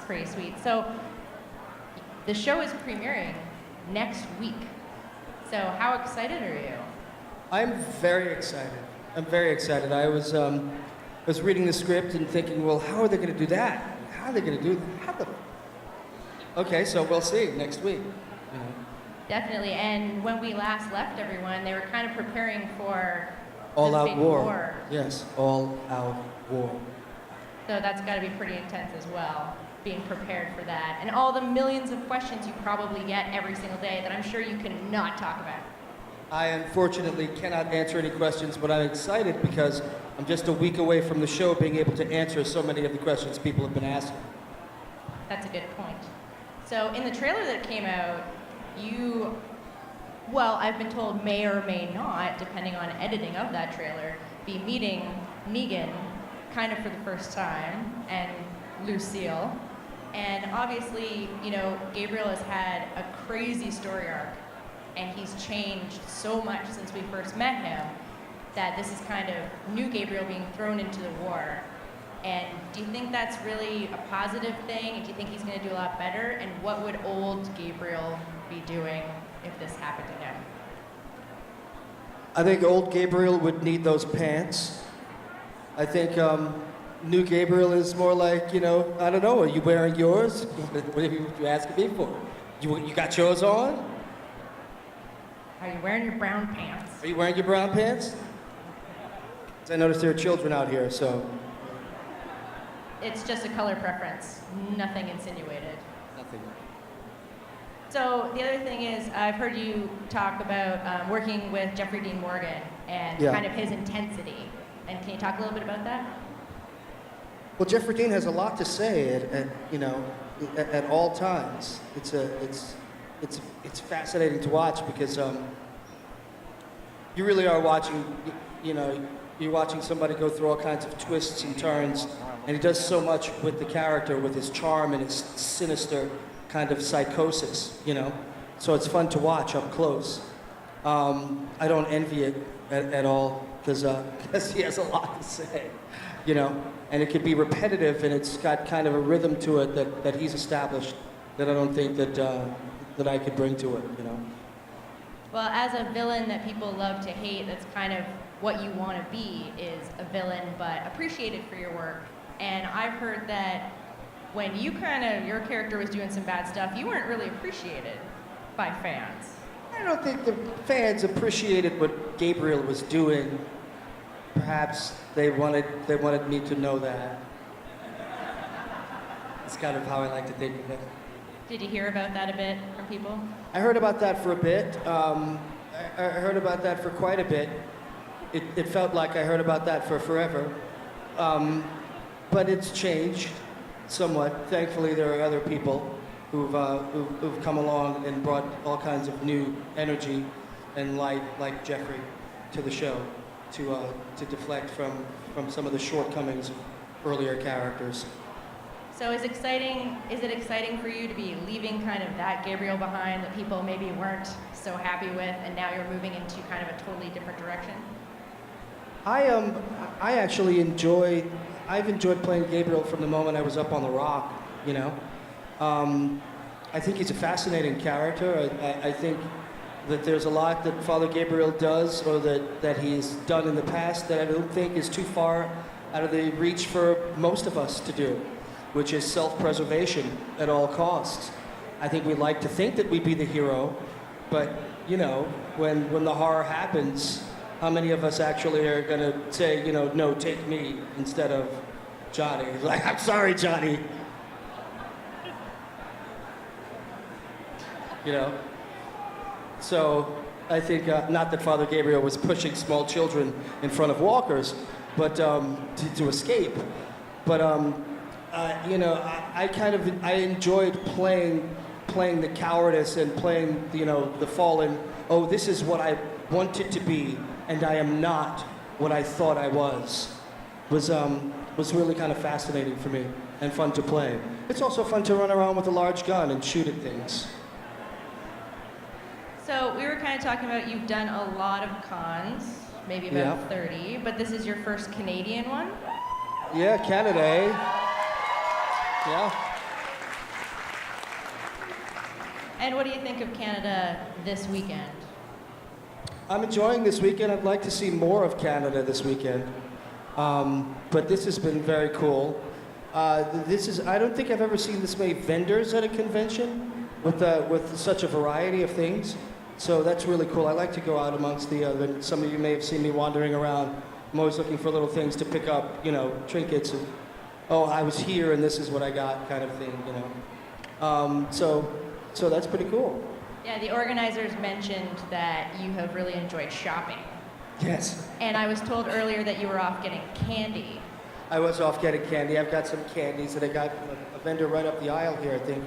pretty sweet. So the show is premiering next week. So how excited are you? I'm very excited. I'm very excited. I was reading the script and thinking, well, how are they going to do that? How are they going to do that? Okay, so we'll see next week. You know. Definitely. And when we last left everyone, they were kind of preparing for All-out big war. Yes, all-out war. So that's got to be pretty intense as well, being prepared for that. And all the millions of questions you probably get every single day that I'm sure you cannot talk about. I unfortunately cannot answer any questions, but I'm excited because I'm just a week away from the show being able to answer so many of the questions people have been asking. That's a good point. So in the trailer that came out, you, well, I've been told may or may not, depending on editing of that trailer, be meeting Negan kind of for the first time, and Lucille. And obviously, you know, Gabriel has had a crazy story arc, and he's changed so much since we first met him that this is kind of new Gabriel being thrown into the war. And do you think that's really a positive thing? And do you think he's going to do a lot better? And what would old Gabriel be doing if this happened to him? I think old Gabriel would need those pants. I think new Gabriel is more like, you know, I don't know, are you wearing yours? What are you asking me for? You got yours on? Are you wearing your brown pants? Are you wearing your brown pants? 'Cause I noticed there are children out here, so. It's just a color preference, nothing insinuated. Nothing. So the other thing is, I've heard you talk about working with Jeffrey Dean Morgan and Yeah. kind of his intensity. And can you talk a little bit about that? Well, Jeffrey Dean has a lot to say at all times. It's fascinating to watch because you really are watching, you're watching somebody go through all kinds of twists and turns, and he does so much with the character, with his charm and his sinister kind of psychosis, So it's fun to watch up close. I don't envy it at all because he has a lot to say, and it could be repetitive, and it's got kind of a rhythm to it that he's established that I don't think that I could bring to it, Well, as a villain that people love to hate, that's kind of what you want to be, is a villain but appreciated for your work. And I've heard that when your character was doing some bad stuff, you weren't really appreciated by fans. I don't think the fans appreciated what Gabriel was doing. Perhaps they wanted me to know that. It's kind of how I like to think of it. Did you hear about that a bit from people? I heard about that for a bit. I heard about that for quite a bit. It felt like I heard about that for forever. But it's changed somewhat. Thankfully, there are other people who've come along and brought all kinds of new energy and light, like Jeffrey, to the show to deflect from some of the shortcomings of earlier characters. So is it exciting for you to be leaving kind of that Gabriel behind that people maybe weren't so happy with, and now you're moving into kind of a totally different direction? I've enjoyed playing Gabriel from the moment I was up on the rock, I think he's a fascinating character. I think that there's a lot that Father Gabriel does or that he's done in the past that I don't think is too far out of the reach for most of us to do, which is self-preservation at all costs. I think we like to think that we'd be the hero, but, when the horror happens, how many of us actually are going to say, no, take me instead of Johnny? Like, I'm sorry, Johnny. So I think, not that Father Gabriel was pushing small children in front of walkers, but to escape. But I enjoyed playing the cowardice and playing the fallen. Oh, this is what I wanted to be, and I am not what I thought I was. Was really kind of fascinating for me and fun to play. It's also fun to run around with a large gun and shoot at things. So we were kind of talking about you've done a lot of cons, maybe about 30, but this is your first Canadian one? Yeah, Canada, eh? Yeah. And what do you think of Canada this weekend? I'm enjoying this weekend. I'd like to see more of Canada this weekend. But this has been very cool. I don't think I've ever seen this many vendors at a convention with such a variety of things. So that's really cool. I like to go out amongst some of you may have seen me wandering around. I'm always looking for little things to pick up, trinkets and, oh, I was here and this is what I got kind of thing, So that's pretty cool. Yeah, the organizers mentioned that you have really enjoyed shopping. Yes. And I was told earlier that you were off getting candy. I was off getting candy. I've got some candies that I got from a vendor right up the aisle here, I think.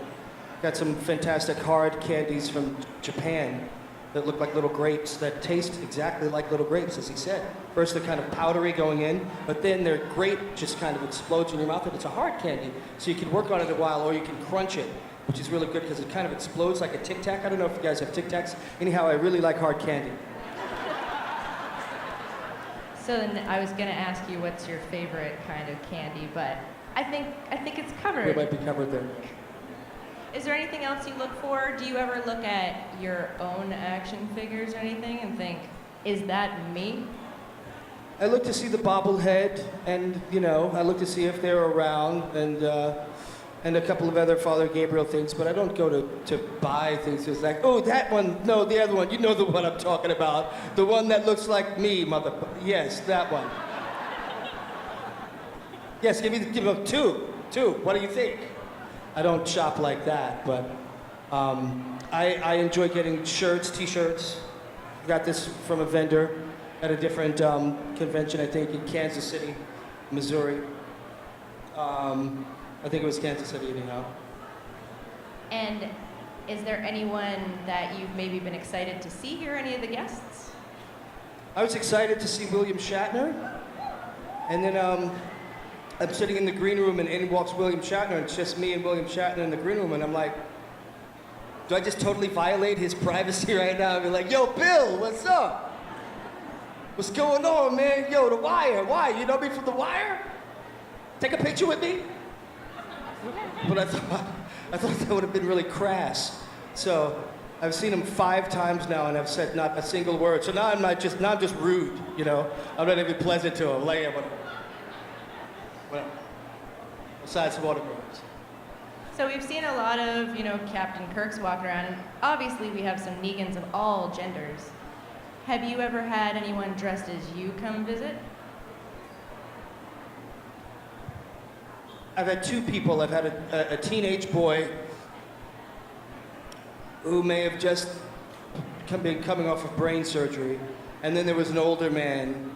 Got some fantastic hard candies from Japan that look like little grapes that taste exactly like little grapes, as he said. First they're kind of powdery going in, but then their grape just kind of explodes in your mouth, and it's a hard candy. So you can work on it a while, or you can crunch it, which is really good because it kind of explodes like a Tic Tac. I don't know if you guys have Tic Tacs. Anyhow, I really like hard candy. So then I was going to ask you what's your favorite kind of candy, but I think it's covered. It might be covered there. Is there anything else you look for? Do you ever look at your own action figures or anything and think, is that me? I look to see the bobblehead, and I look to see if they're around, and a couple of other Father Gabriel things. But I don't go to buy things. It's like, oh, that one, no, the other one. You know the one I'm talking about, the one that looks like me, mother. Yes, that one. Yes, give me two. What do you think? I don't shop like that, but I enjoy getting shirts, T-shirts. Got this from a vendor at a different convention, I think, in Kansas City, Missouri. I think it was Kansas City, anyhow. And is there anyone that you've maybe been excited to see here, any of the guests? I was excited to see William Shatner, and then I'm sitting in the green room, and in walks William Shatner, and it's just me and William Shatner in the green room, and I'm like, do I just totally violate his privacy right now and be like, yo, Bill, what's up? What's going on, man? Yo, The Wire. Why? You know me from The Wire? Take a picture with me? But I thought that would have been really crass. So I've seen him 5 times now, and I've said not a single word. So now I'm just rude, I'm not even pleasant to him. Like, yeah, whatever. Besides some autographs. So we've seen a lot of, Captain Kirks walking around, and obviously we have some Negans of all genders. Have you ever had anyone dressed as you come visit? I've had 2 people. I've had a teenage boy who may have just been coming off of brain surgery, and then there was an older man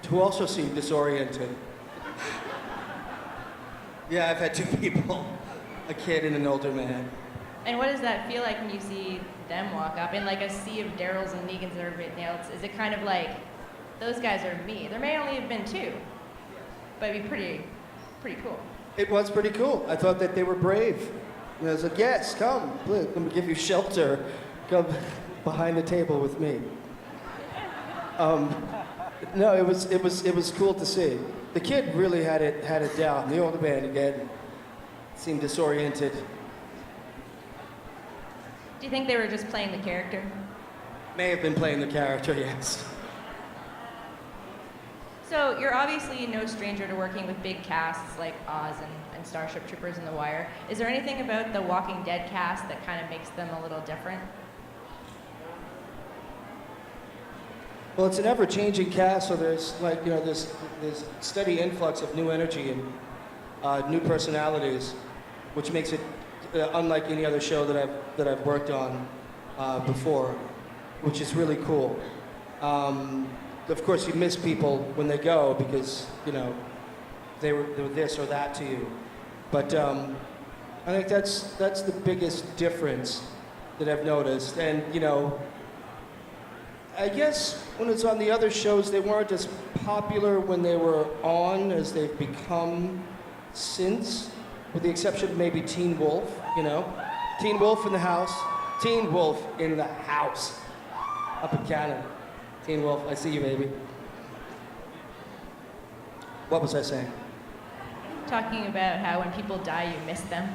who also seemed disoriented. Yeah, I've had 2 people, a kid and an older man. And what does that feel like when you see them walk up in like a sea of Daryls and Negans and everything else? Is it kind of like, those guys are me? There may only have been 2, but it'd be pretty cool. It was pretty cool. I thought that they were brave. And I was like, yes, come, let me give you shelter. Come behind the table with me. No, it was cool to see. The kid really had it down. The older man, again, seemed disoriented. Do you think they were just playing the character? May have been playing the character, yes. So you're obviously no stranger to working with big casts like Oz and Starship Troopers and The Wire. Is there anything about the Walking Dead cast that kind of makes them a little different? Well, it's an ever-changing cast, so there's this steady influx of new energy and new personalities, which makes it unlike any other show that I've worked on before, which is really cool. Of course, you miss people when they go because they were this or that to you. But I think that's the biggest difference that I've noticed. And I guess when it's on the other shows, they weren't as popular when they were on as they've become since, with the exception of maybe Teen Wolf. Teen Wolf in the house. Teen Wolf in the house. Up in Canada. Teen Wolf, I see you, baby. What was I saying? Talking about how when people die, you miss them.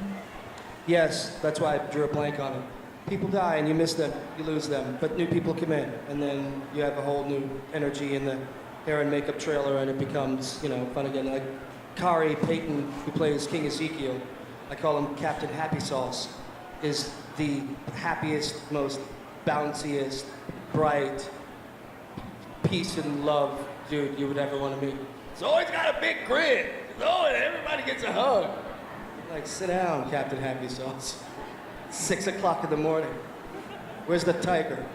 Yes, that's why I drew a blank on it. People die and you miss them, you lose them, but new people come in, and then you have a whole new energy in the hair and makeup trailer, and it becomes, fun again. Like Kari Payton, who plays King Ezekiel, I call him Captain Happy Sauce, is the happiest, most bounciest, bright, peace and love dude you would ever want to meet. He's always got a big grin. Everybody gets a hug. Like, sit down, Captain Happy Sauce. 6 o'clock in the morning. Where's the tiger?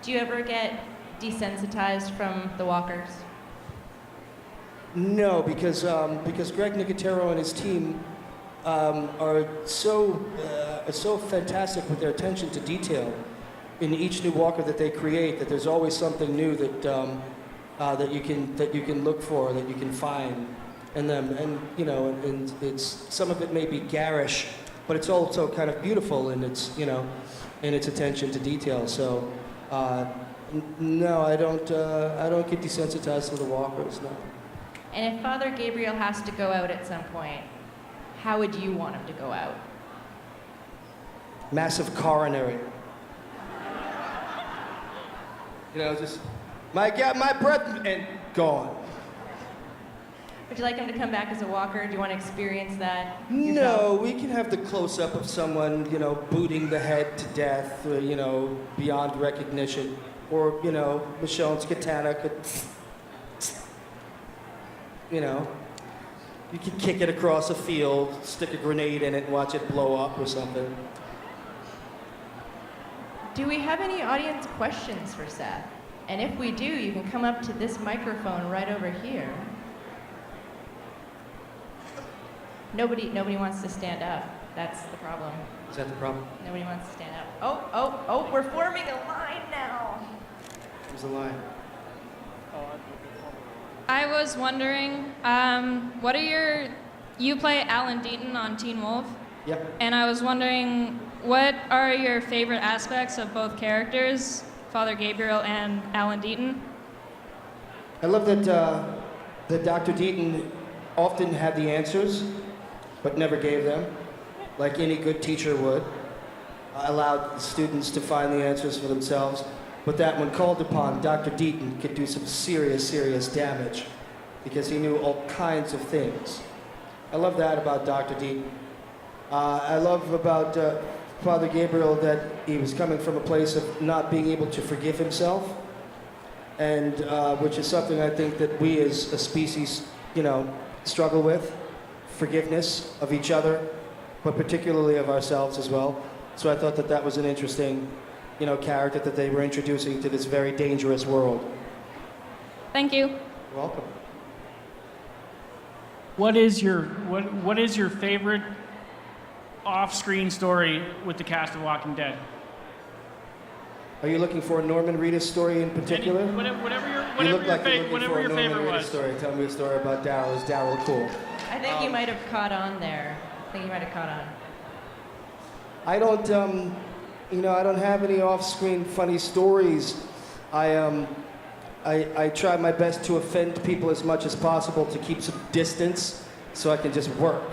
Do you ever get desensitized from the walkers? No, because Greg Nicotero and his team are so fantastic with their attention to detail in each new walker that they create, that there's always something new that you can look for, that you can find in them, and it's some of it may be garish, but it's also kind of beautiful in its in its attention to detail. So no, I don't get desensitized to the walkers. No. And if Father Gabriel has to go out at some point, how would you want him to go out? Massive coronary. Just my breath and gone. Would you like him to come back as a walker? Do you want to experience that yourself? No, we can have the close-up of someone, booting the head to death, beyond recognition. Or, Michelle Katana could, you could kick it across a field, stick a grenade in it and watch it blow up or something. Do we have any audience questions for Seth? And if we do, you can come up to this microphone right over here. Nobody wants to stand up. That's the problem. Is that the problem? Nobody wants to stand up. Oh, we're forming a line now. There's the line. I was wondering, you play Alan Deaton on Teen Wolf? Yep. And I was wondering, what are your favorite aspects of both characters, Father Gabriel and Alan Deaton? I love that Dr. Deaton often had the answers, but never gave them, like any good teacher would. Allowed the students to find the answers for themselves, but that when called upon, Dr. Deaton could do some serious damage because he knew all kinds of things. I love that about Dr. Deaton. I love about Father Gabriel that he was coming from a place of not being able to forgive himself, and which is something I think that we as a species, struggle with. Forgiveness of each other, but particularly of ourselves as well. So I thought that was an interesting, character that they were introducing to this very dangerous world. Thank you. You're welcome. What is your favorite off-screen story with the cast of Walking Dead? Are you looking for a Norman Reedus story in particular? Whatever your favorite was. Story. Tell me a story about Daryl. Is Daryl cool? I think you might have caught on there. I don't, I don't have any off-screen funny stories. I try my best to offend people as much as possible to keep some distance so I can just work.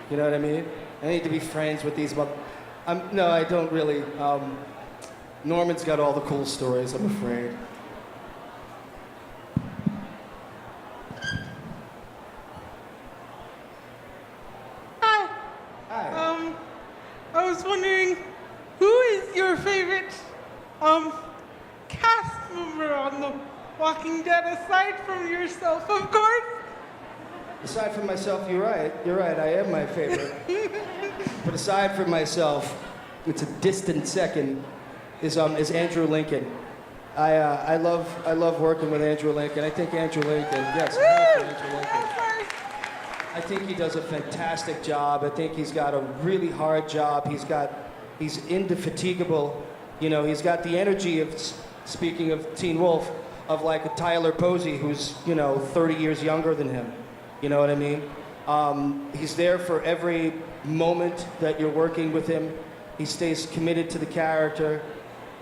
You know what I mean? I need to be friends with these. No, I don't really. Norman's got all the cool stories, I'm afraid. Hi. Hi. I was wondering, who is your favorite cast member on The Walking Dead, aside from yourself, of course? Aside from myself, you're right. I am my favorite. But aside from myself, it's a distant second. Is Andrew Lincoln. I love working with Andrew Lincoln. I think Andrew Lincoln. Yes, Andrew Lincoln. I think he does a fantastic job. I think he's got a really hard job. He's indefatigable. He's got the energy of, speaking of Teen Wolf, of like a Tyler Posey who's 30 years younger than him. You know what I mean? He's there for every moment that you're working with him. He stays committed to the character.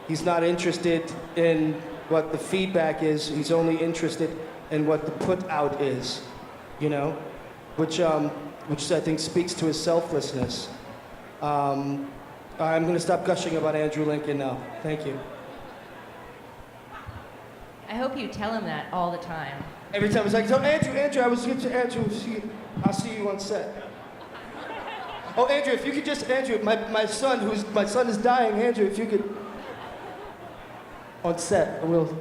He's not interested in what the feedback is. He's only interested in what the put out is, which I think speaks to his selflessness. I'm going to stop gushing about Andrew Lincoln now. Thank you. I hope you tell him that all the time. Every time it's like, so Andrew, I was good to Andrew. I'll see you on set. Oh, Andrew, if you could just, Andrew, my son is dying. Andrew, if you could, on set, I will.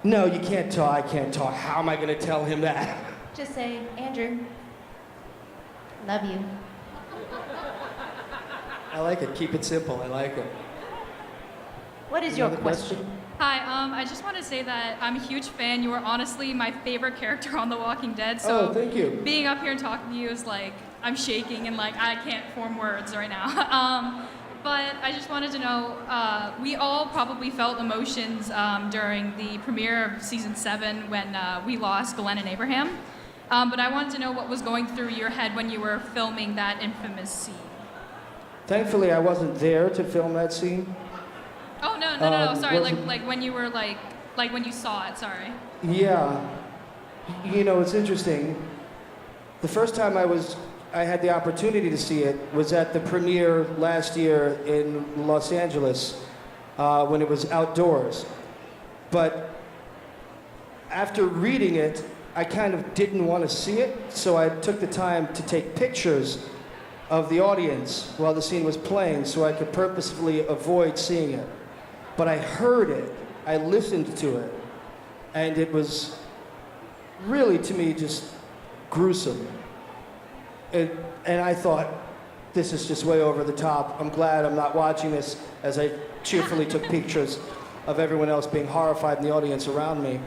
No, you can't talk. I can't talk. How am I going to tell him that? Just say, Andrew, love you. I like it. Keep it simple. I like it. What is your Another question? Hi, I just want to say that I'm a huge fan. You are honestly my favorite character on The Walking Dead. So Oh, thank you. being up here and talking to you is like, I'm shaking and like I can't form words right now. But I just wanted to know, we all probably felt emotions during the premiere of season 7 when we lost Glenn and Abraham. But I wanted to know what was going through your head when you were filming that infamous scene. Thankfully, I wasn't there to film that scene. Oh, no, sorry, wasn't- like when you were like when you saw it, sorry. Yeah. You know, it's interesting. The first time I had the opportunity to see it was at the premiere last year in Los Angeles when it was outdoors. But after reading it, I kind of didn't want to see it, so I took the time to take pictures of the audience while the scene was playing so I could purposefully avoid seeing it. But I heard it, I listened to it, and it was really, to me, just gruesome. And I thought, this is just way over the top. I'm glad I'm not watching this, as I cheerfully took pictures of everyone else being horrified in the audience around me.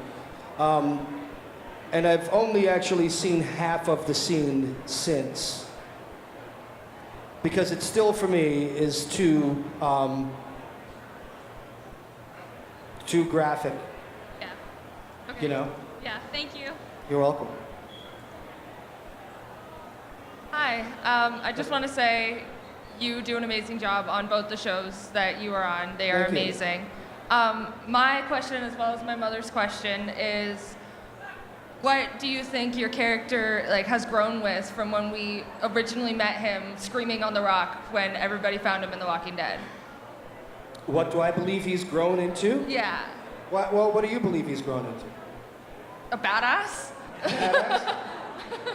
And I've only actually seen half of the scene since. Because it still, for me, is too graphic, Yeah. Okay. you know? Yeah, thank you. You're welcome. Hi, I just want to say you do an amazing job on both the shows that you are on. They are Thank you. amazing. My question, as well as my mother's question, is what do you think your character has grown with from when we originally met him screaming on the rock when everybody found him in The Walking Dead? What do I believe he's grown into? Yeah, What do you believe he's grown into? a badass? Badass?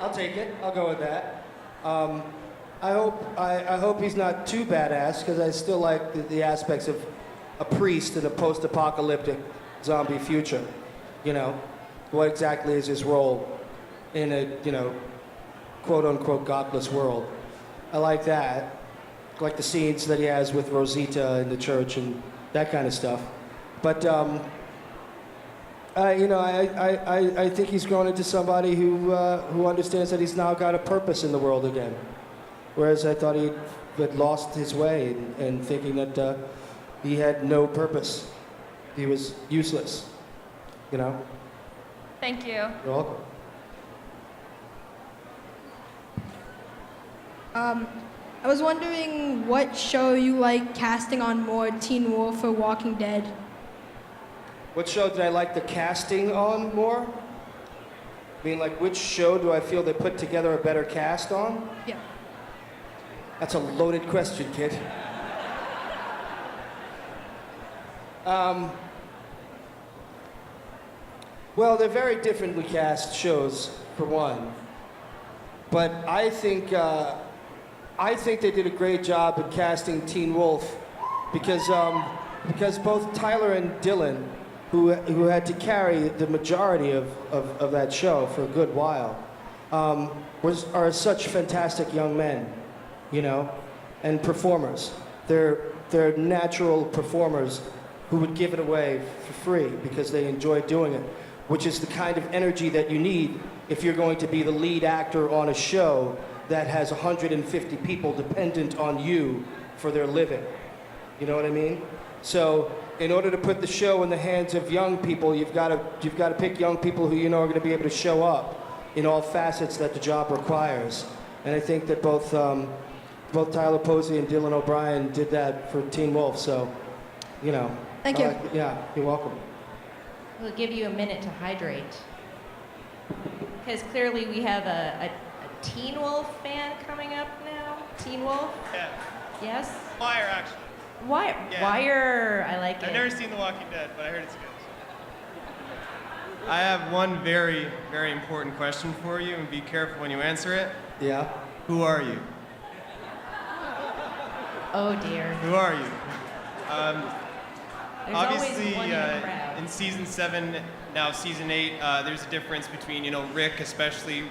I'll take it. I'll go with that. I hope he's not too badass, because I still like the aspects of a priest in a post-apocalyptic zombie future. You know, what exactly is his role in a quote-unquote godless world? I like that. I like the scenes that he has with Rosita in the church and that kind of stuff. But I think he's grown into somebody who understands that he's now got a purpose in the world again. Whereas I thought he had lost his way and thinking that he had no purpose. He was useless, you know? Thank you. You're welcome. I was wondering what show you like casting on more, Teen Wolf or Walking Dead? What show did I like the casting on more? I mean, like, which show do I feel they put together a better cast on? Yeah. That's a loaded question, kid. Well, they're very differently cast shows, for one. But I think they did a great job at casting Teen Wolf because both Tyler and Dylan, who had to carry the majority of that show for a good while, are such fantastic young men, you know, and performers. They're natural performers who would give it away for free because they enjoy doing it, which is the kind of energy that you need if you're going to be the lead actor on a show that has 150 people dependent on you for their living. You know what I mean? So in order to put the show in the hands of young people, you've got to pick young people who you know are going to be able to show up in all facets that the job requires. And I think that both Tyler Posey and Dylan O'Brien did that for Teen Wolf. So, you know. Thank you. Yeah, you're welcome. We'll give you a minute to hydrate. Because clearly we have a Teen Wolf fan coming up now. Teen Wolf? Yeah. Yes? Wire, actually. Yeah. Wire. I like it. I've never seen The Walking Dead, but I heard it's good. I have one very, very important question for you, and be careful when you answer it. Yeah. Who are you? Oh dear. Who are you? There's Obviously, always one in the crowd. in season 7, now season 8, there's a difference between, Rick, especially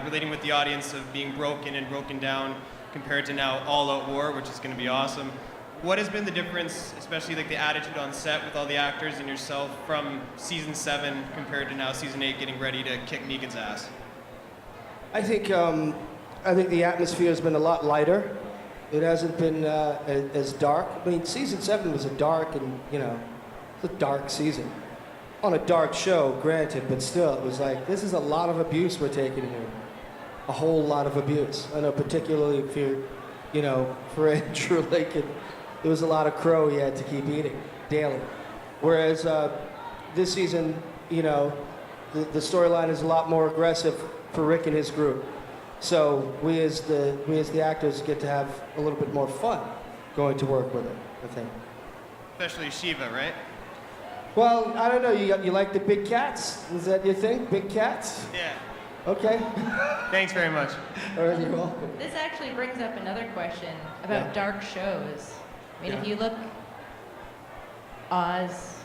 relating with the audience of being broken and broken down, compared to now All Out War, which is going to be awesome. What has been the difference, especially like the attitude on set with all the actors and yourself, from season 7 compared to now season 8, getting ready to kick Negan's ass? I think the atmosphere has been a lot lighter. It hasn't been as dark. I mean, season 7 was a dark and, it's a dark season. On a dark show, granted, but still, it was like, this is a lot of abuse we're taking here. A whole lot of abuse. I know particularly if you're, for Andrew Lincoln, there was a lot of crow he had to keep eating daily. Whereas this season, the storyline is a lot more aggressive for Rick and his group. So we as the actors get to have a little bit more fun going to work with it, I think. Especially Shiva, right? Well, I don't know. You like the big cats? Is that your thing? Big cats? Yeah. Okay. Thanks very much. All right, you're welcome. This actually brings up another question about dark shows. I mean, if you look, Oz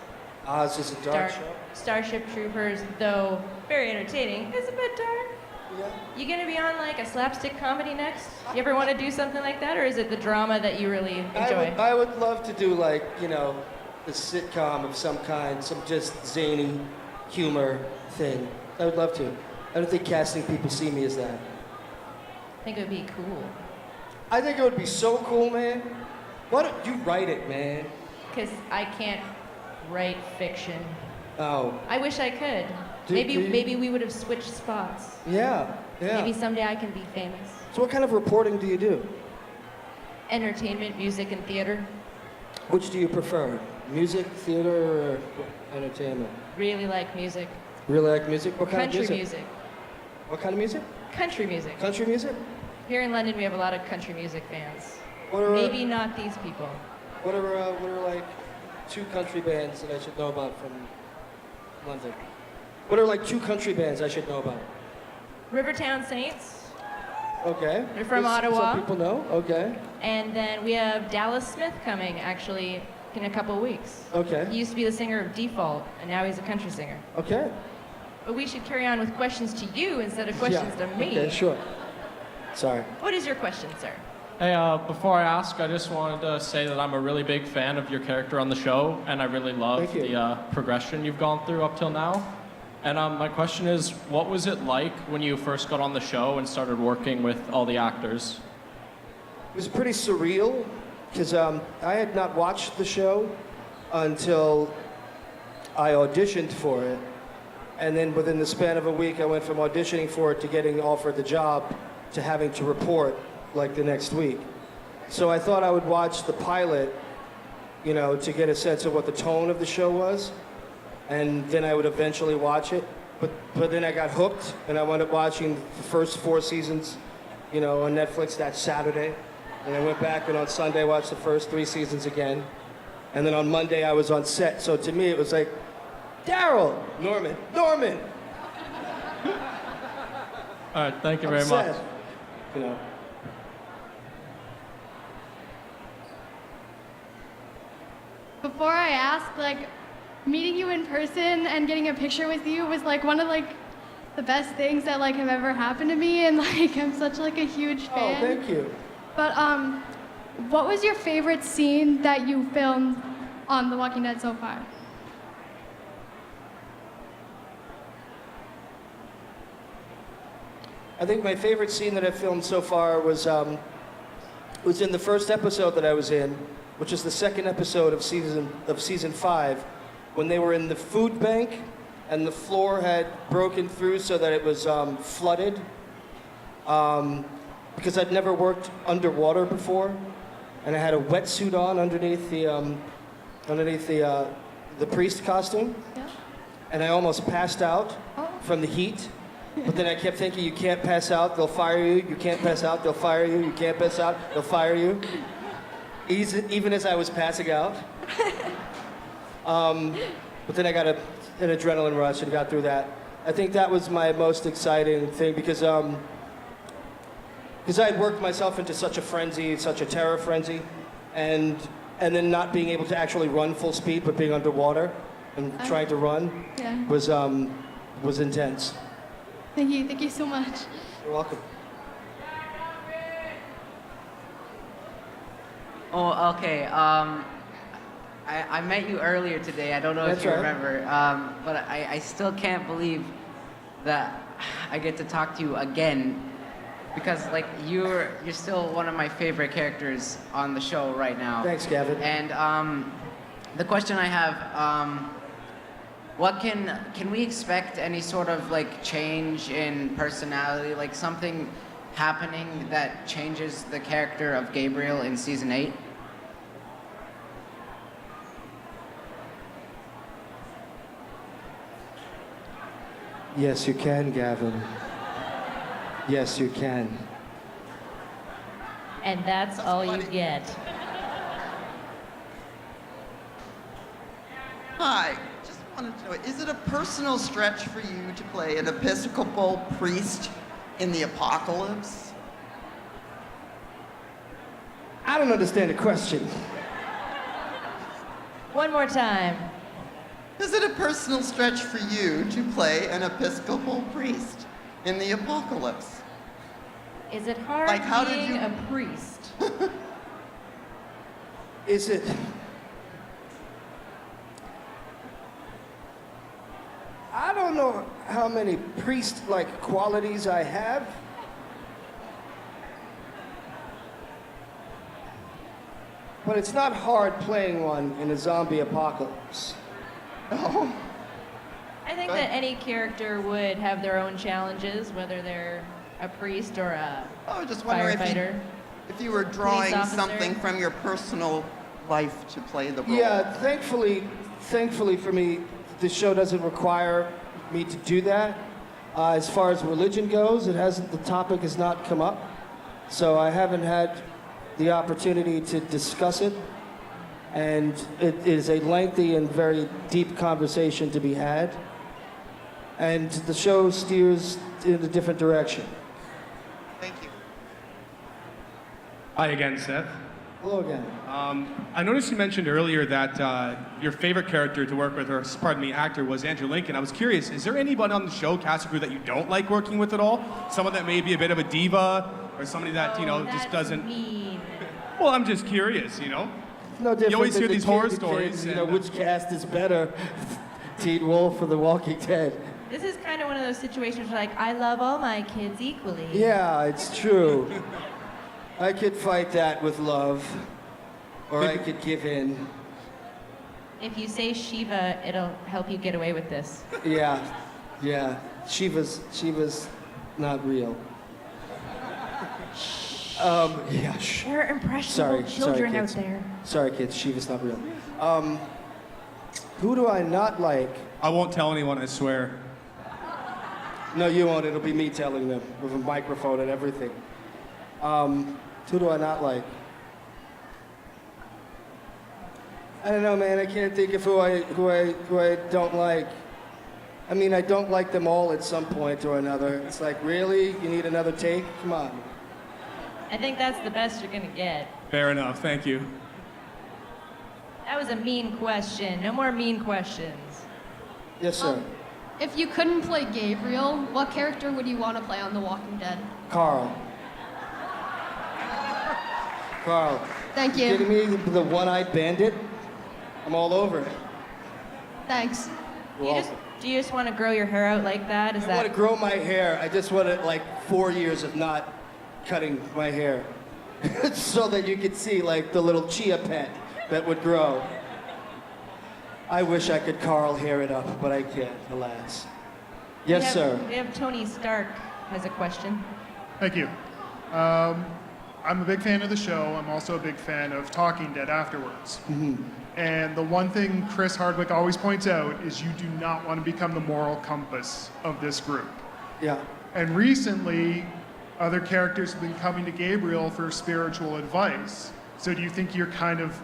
Is a dark show. Starship Troopers, though very entertaining, is a bit dark. Yeah. You gonna be on like a slapstick comedy next? You ever want to do something like that, or is it the drama that you really enjoy? I would love to do like, a sitcom of some kind, some just zany humor thing. I would love to. I don't think casting people see me as that. I think it would be cool. I think it would be so cool, man. Why don't you write it, man? Because I can't write fiction. Oh. I wish I could. Maybe we would have switched spots. Yeah. Maybe someday I can be famous. So what kind of reporting do you do? Entertainment, music, and theater. Which do you prefer? Music, theater, or entertainment? Really like music. Really like music? What kind Country of music? music. What kind of music? Country music. Country music? Here in London, we have a lot of country music fans. What are, Maybe not these people. What are like 2 country bands that I should know about from London? What are like 2 country bands I should know about? Rivertown Saints, Okay. They're from Some Ottawa. people know. Okay. and then we have Dallas Smith coming actually in a couple weeks. Okay. He used to be the singer of Default, and now he's a country singer. Okay. But we should carry on with questions to you instead of questions to me. Okay, sure. Sorry. What is your question, sir? Hey, before I ask, I just wanted to say that I'm a really big fan of your character on the show, and I really love Thank you. the progression you've gone through up till now. And my question is, what was it like when you first got on the show and started working with all the actors? It was pretty surreal because I had not watched the show until I auditioned for it. And then within the span of a week, I went from auditioning for it to getting offered the job to having to report like the next week. So I thought I would watch the pilot, to get a sense of what the tone of the show was. And then I would eventually watch it. But then I got hooked, and I wound up watching the first 4 seasons, on Netflix that Saturday. And I went back, and on Sunday watched the first 3 seasons again. And then on Monday I was on set. So to me it was like, Daryl! Norman! All right, thank you very I'm much. sad. Before I ask, meeting you in person and getting a picture with you was one of the best things that have ever happened to me, and I'm such a huge Oh, fan. thank you. But what was your favorite scene that you filmed on The Walking Dead so far? I think my favorite scene that I've filmed so far was in the first episode that I was in, which is the second episode of season 5, when they were in the food bank and the floor had broken through so that it was flooded. Because I'd never worked underwater before, and I had a wetsuit on underneath the priest costume, Yeah. and I almost passed out Oh. from the heat. But then I kept thinking, you can't pass out, they'll fire you. You can't pass out, they'll fire you. You can't pass out, they'll fire you. Even as I was passing out. But then I got an adrenaline rush and got through that. I think that was my most exciting thing because I had worked myself into such a frenzy, such a terror frenzy, and then not being able to actually run full speed, but being underwater and trying to run Yeah. was intense. Thank you so much. You're welcome. Oh, okay. I met you earlier today. I don't know That's if you right. remember, but I still can't believe that I get to talk to you again, because like you're still one of my favorite characters on the show right now. Thanks, Gavin. And the question I have, what can we expect any sort of like change in personality, like something happening that changes the character of Gabriel in season 8? Yes, you can, Gavin. Yes, you can. And that's all you get. Hi, just wanted to know, is it a personal stretch for you to play an Episcopal priest in the apocalypse? I don't understand the question. One more time. Is it a personal stretch for you to play an Episcopal priest in the apocalypse? Is it hard Like, how did being you- a priest? Is it? I don't know how many priest-like qualities I have. But it's not hard playing one in a zombie apocalypse. No. I think that any character would have their own challenges, whether they're a priest or a I was just wondering firefighter. if you were drawing officer. something from your personal life to play the role. Yeah, thankfully for me, the show doesn't require me to do that. As far as religion goes, the topic has not come up. So I haven't had the opportunity to discuss it. And it is a lengthy and very deep conversation to be had. And the show steers in a different direction. Thank you. Hi again, Seth. Hello again. I noticed you mentioned earlier that your favorite character to work with, or pardon me, actor, was Andrew Lincoln. I was curious, is there anyone on the show, cast or crew, that you don't like working with at all? Someone that may be a bit of a diva, or somebody that, just doesn't... Mean. Well, I'm just curious, No different You always than hear the these horror kid, stories. and, which cast is better, Teen Wolf or The Walking Dead? This is kind of one of those situations where, like, I love all my kids equally. Yeah, it's true. I could fight that with love, or I could give in. If you say Shiva, it'll help you get away with this. Yeah. Shiva's not real. Yeah. Shh. There are impressionable children out kids. there. Sorry, kids. Shiva's not real. Who do I not like? I won't tell anyone, I swear. No, you won't. It'll be me telling them with a microphone and everything. Who do I not like? I don't know, man. I can't think of who I don't like. I mean, I don't like them all at some point or another. It's like, really? You need another take? Come on. I think that's the best you're gonna get. Fair enough, thank you. That was a mean question. No more mean questions. Yes, sir. If you couldn't play Gabriel, what character would you want to play on The Walking Dead? Carl. Thank You you. kidding me? The one-eyed bandit? I'm all over it. Thanks. Do you just want to grow your hair out like that? I want to grow my hair. I just want to, 4 years of not cutting my hair. So that you could see, the little chia pet that would grow. I wish I could Carl hair it up, but I can't, alas. Yes, sir. We have Tony Stark has a question. Thank you. I'm a big fan of the show. I'm also a big fan of Talking Dead afterwards. And the one thing Chris Hardwick always points out is you do not want to become the moral compass of this group. Yeah. And recently, other characters have been coming to Gabriel for spiritual advice. So do you think you're kind of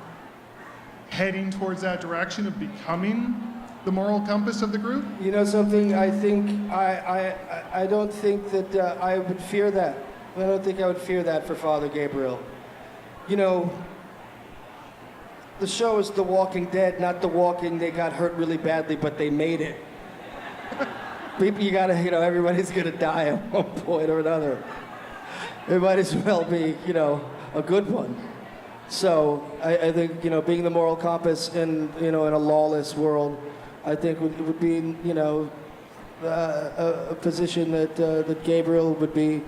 heading towards that direction of becoming the moral compass of the group? You know something? I think I don't think that I would fear that. I don't think I would fear that for Father Gabriel. You know, the show is The Walking Dead, not The Walking. They got hurt really badly, but they made it. People, you gotta, you know, everybody's gonna die at one point or another. It might as well be, you know, a good one. So I think, you know, being the moral compass in, you know, in a lawless world, I think would be, you know, a position that that Gabriel would be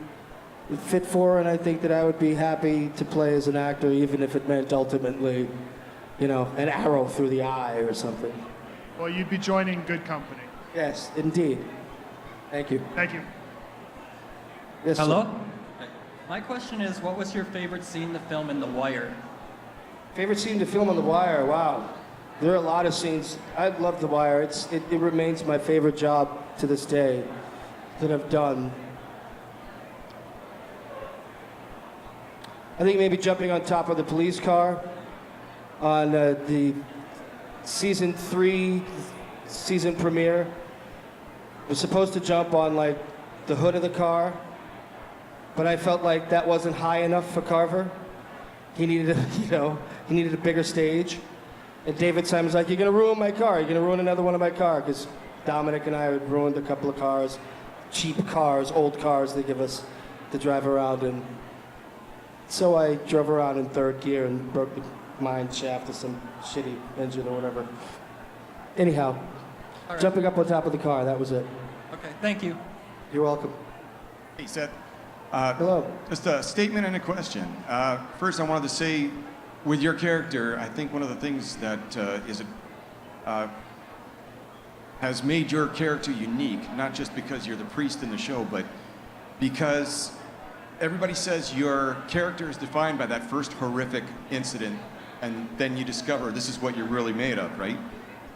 fit for, and I think that I would be happy to play as an actor, even if it meant ultimately, you know, an arrow through the eye or something. Well, you'd be joining good company. Yes, indeed. Thank you. Thank you. Yes, Hello? sir. My question is, what was your favorite scene to film in The Wire? Favorite scene to film on The Wire? Wow. There are a lot of scenes. I love The Wire. It remains my favorite job to this day that I've done. I think maybe jumping on top of the police car on the season 3 season premiere. I was supposed to jump on like the hood of the car, but I felt like that wasn't high enough for Carver. He needed he needed a bigger stage. And David Simon's like, "You're gonna ruin my car. You're gonna ruin another one of my cars," because Dominic and I had ruined a couple of cars, cheap cars, old cars they give us to drive around in. So I drove around in third gear and broke the mine shaft of some shitty engine or whatever. Anyhow, right. Jumping up on top of the car, that was it. Okay, thank you. You're welcome. Hey, Seth. Hello. Just a statement and a question. First, I wanted to say, with your character, I think one of the things that has made your character unique, not just because you're the priest in the show, but because everybody says your character is defined by that first horrific incident, and then you discover this is what you're really made of, right?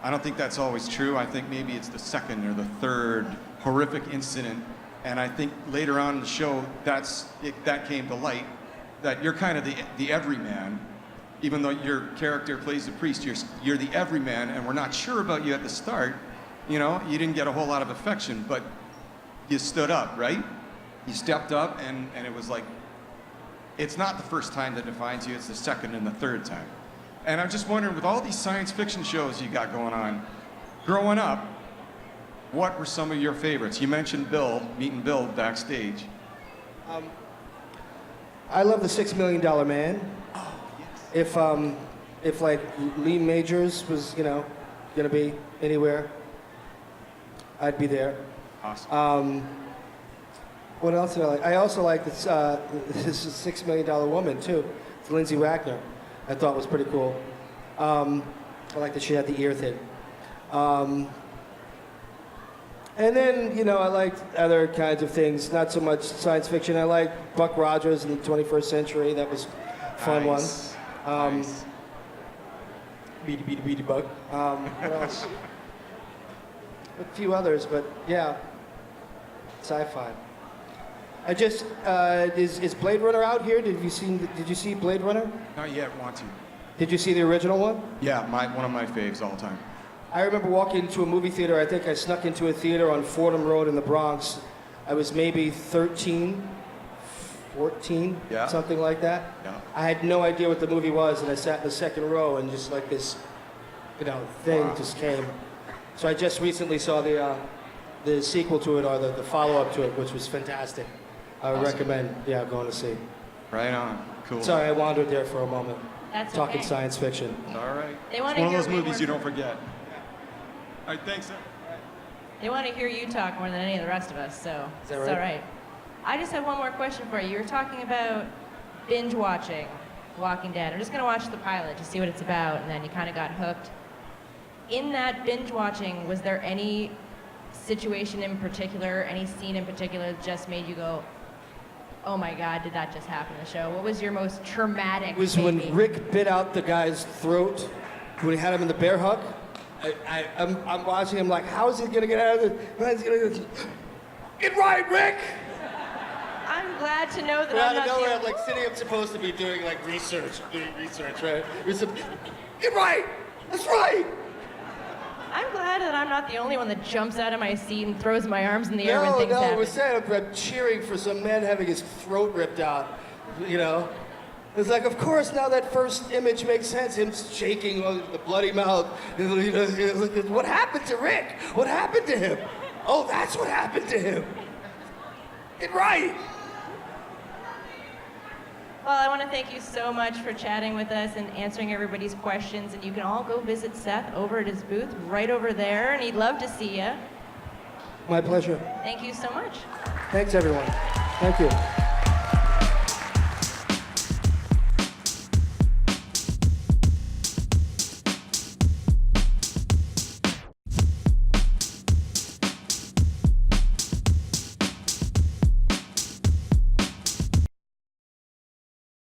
I don't think that's always true. I think maybe it's the second or the third horrific incident, and I think later on in the show that came to light, that you're kind of the everyman. Even though your character plays the priest, you're the everyman, and we're not sure about you at the start. You know, you didn't get a whole lot of affection, but you stood up, right? You stepped up, and it was like, it's not the first time that defines you, it's the second and the third time. And I'm just wondering, with all these science fiction shows you got going on, growing up, what were some of your favorites? You mentioned Bill, meeting Bill backstage. I love the $6 Million Man. Oh, yes. If like Lee Majors was, you know, gonna be anywhere, I'd be there. Awesome. What else did I like? I also like this $6 Million Woman too. It's Lindsay Wagner. I thought was pretty cool. I like that she had the ear thing. And then, you know, I liked other kinds of things, not so much science fiction. I like Buck Rogers in the 21st Century. That was a fun Nice. one. Nice. Beady Buck. What else? A few others, but yeah, sci-fi. I just is Blade Runner out here? Did you see Blade Runner? Not yet, want to. Did you see the original one? Yeah, one of my faves all the time. I remember walking into a movie theater. I think I snuck into a theater on Fordham Road in the Bronx. I was maybe 13, 14, Yeah. something like that. Yeah. I had no idea what the movie was, and I sat in the second row, and just like this, you know, thing Wow. just came. So I just recently saw the sequel to it, or the follow-up to it, which was fantastic. I would Awesome. recommend, yeah, going to see. Right on. Cool. Sorry, I wandered there for a moment. That's Talking okay. science fiction. All right. They It's wanna one of hear those way movies more you don't from- forget. All right, thanks. Sir. They want to hear you talk more than any of the rest of us, so Is that it's right? all right. I just have one more question for you. You were talking about binge watching Walking Dead. I'm just going to watch the pilot to see what it's about, and then you kind of got hooked. In that binge watching, was there any situation in particular, any scene in particular that just made you go, oh my God, did that just happen in the show? What was your most traumatic It was maybe? when Rick bit out the guy's throat when he had him in the bear hug. I'm watching him like, how is he gonna get out of this? How is he gonna Get right, Rick! I'm glad to know that But I'm out of not nowhere, the I'm like sitting up supposed to be doing like research, right? Get right! That's right! I'm glad that I'm not the only one that jumps out of my seat and throws my arms in the air when things No, happen. we're saying I'm cheering for some man having his throat ripped out, you know? It's like, of course, now that first image makes sense, him shaking the bloody mouth. You know, what happened to Rick? What happened to him? Oh, that's what happened to him. Get right! Well, I want to thank you so much for chatting with us and answering everybody's questions. And you can all go visit Seth over at his booth right over there, and he'd love to see you. My pleasure. Thank you so much. Thanks, everyone. Thank you.